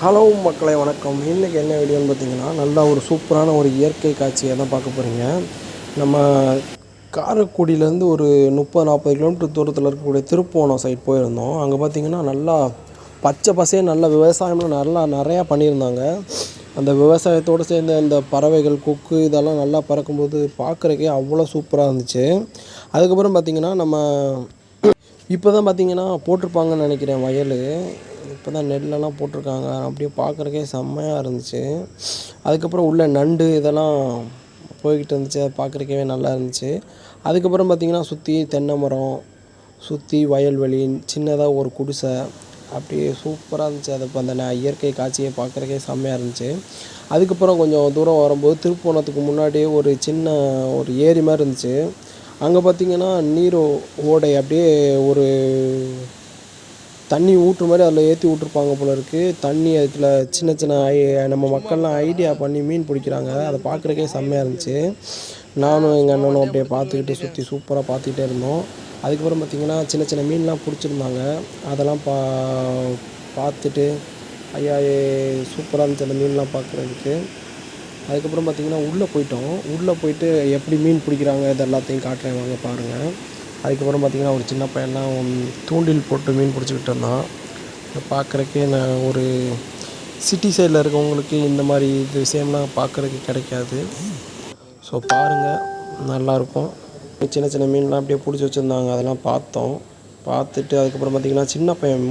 Hello மக்களை வணக்கம். இன்றைக்கி என்ன வீடியோன்னு பார்த்தீங்கன்னா, நல்லா ஒரு சூப்பரான ஒரு இயற்கை காட்சியை தான் பார்க்க போகிறீங்க. நம்ம காரைக்குடியிலேருந்து ஒரு 30-40 கிலோமீட்டர் தூரத்தில் இருக்கக்கூடிய திருப்புவனம் சைட் போயிருந்தோம். அங்கே பார்த்திங்கன்னா நல்லா பச்சை பசேல்னு நல்லா விவசாயம்லாம் நிறையா பண்ணியிருந்தாங்க. அந்த விவசாயத்தோடு சேர்ந்து அந்த பறவைகள், கொக்கு இதெல்லாம் நல்லா பறக்கும்போது பார்க்குறக்கே அவ்வளோ சூப்பராக இருந்துச்சு. அதுக்கப்புறம் பார்த்திங்கன்னா இப்போ தான் பார்த்திங்கன்னா போட்டிருப்பாங்கன்னு நினைக்கிறேன் வயல். இப்போ தான் நெல்லெல்லாம் போட்டிருக்காங்க. அப்படியே பார்க்குறக்கே செம்மையாக இருந்துச்சு. அதுக்கப்புறம் உள்ள நண்டு இதெல்லாம் போய்கிட்டு இருந்துச்சு. அதை பார்க்குறக்கவே நல்லா இருந்துச்சு. அதுக்கப்புறம் பார்த்திங்கன்னா சுற்றி தென்னை மரம், சுற்றி வயல்வெளி, சின்னதாக ஒரு குடிசை, அப்படியே சூப்பராக இருந்துச்சு. அது இப்போ அந்த இயற்கை காட்சியை பார்க்குறக்கே செம்மையாக இருந்துச்சு. அதுக்கப்புறம் கொஞ்சம் தூரம் வரும்போது திருப்புவனத்துக்கு முன்னாடியே ஒரு சின்ன ஒரு ஏரி மாதிரி இருந்துச்சு. அங்கே பார்த்திங்கன்னா நீர் ஓடை அப்படியே ஒரு தண்ணி ஊற்றுற மாதிரி அதில் ஏற்றி விட்ருப்பாங்க போல இருக்குது. தண்ணி அதில் சின்ன சின்ன நம்ம மக்கள்லாம் ஐடியா பண்ணி மீன் பிடிக்கிறாங்க. அதை பார்க்குறக்கே செம்மையாக இருந்துச்சு. நானும் எங்கள் அண்ணனும் அப்படியே பார்த்துக்கிட்டு சுற்றி சூப்பராக பார்த்துக்கிட்டே இருந்தோம். அதுக்கப்புறம் பார்த்திங்கன்னா சின்ன சின்ன மீன்லாம் பிடிச்சிருந்தாங்க. அதெல்லாம் பார்த்துட்டு ஐயா சூப்பராக இருந்துச்சு அந்த மீன்லாம் பார்க்குறதுக்கு. அதுக்கப்புறம் பார்த்திங்கன்னா உள்ளே போயிட்டோம். உள்ளே போயிட்டு எப்படி மீன் பிடிக்கிறாங்க இது எல்லாத்தையும் காட்டுறேன் வாங்க பாருங்கள். அதுக்கப்புறம் பார்த்திங்கன்னா ஒரு சின்ன பையன்லாம் தூண்டில் போட்டு மீன் பிடிச்சிக்கிட்டு இருந்தான். பார்க்குறக்கே நான் ஒரு சிட்டி சைடில் இருக்கவங்களுக்கு இந்த மாதிரி இது விஷயம்லாம் பார்க்குறதுக்கு கிடைக்காது. ஸோ பாருங்கள், நல்லாயிருக்கும். சின்ன சின்ன மீன்லாம் அப்படியே பிடிச்சி வச்சுருந்தாங்க. அதெல்லாம் பார்த்தோம். பார்த்துட்டு அதுக்கப்புறம் பார்த்திங்கன்னா சின்ன பையன்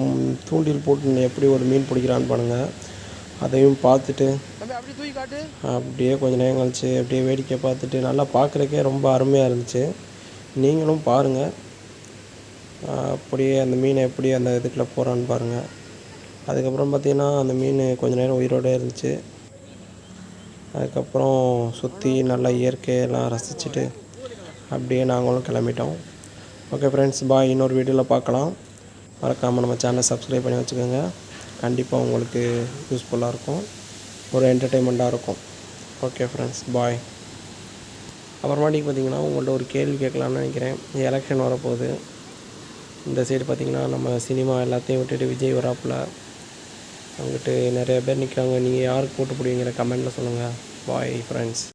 தூண்டில் போட்டு எப்படி ஒரு மீன் பிடிக்கிறான்னு பாருங்கள். அதையும் பார்த்துட்டு அப்படியே கொஞ்சம் நேரம் கழிச்சு அப்படியே வேடிக்கை பார்த்துட்டு நல்லா பார்க்குறக்கே ரொம்ப அருமையாக இருந்துச்சு. நீங்களும் பாருங்கள். அப்படியே அந்த மீனை எப்படி அந்த இதுக்குள்ளே போகிறான்னு பாருங்கள். அதுக்கப்புறம் பார்த்திங்கன்னா அந்த மீன் கொஞ்சம் நேரம் உயிரோடு இருந்துச்சு. அதுக்கப்புறம் சுற்றி நல்லா இயற்கையெல்லாம் ரசிச்சுட்டு அப்படியே நாங்களும் கிளம்பிட்டோம். ஓகே ஃப்ரெண்ட்ஸ், பாய். இன்னொரு வீடியோவில் பார்க்கலாம். மறக்காமல் நம்ம சேனலை சப்ஸ்கிரைப் பண்ணி வச்சுக்கோங்க. கண்டிப்பாக உங்களுக்கு யூஸ்ஃபுல்லாக இருக்கும், ஒரு என்டர்டெயின்மெண்ட்டாக இருக்கும். ஓகே ஃப்ரெண்ட்ஸ், பாய். அப்புறமாட்டிக்கு பார்த்திங்கன்னா உங்கள்கிட்ட ஒரு கேள்வி கேட்கலான்னு நினைக்கிறேன். எலெக்ஷன் வரப்போகுது. இந்த சைடு பார்த்திங்கன்னா நம்ம சினிமா எல்லாத்தையும் விட்டுட்டு விஜய் வராப்பில். அங்கிட்டு நிறைய பேர் நிற்கிறாங்க. நீங்கள் யாருக்கு போட்டு போடுவீங்கிற கமெண்ட்டில் சொல்லுங்கள். Bye friends.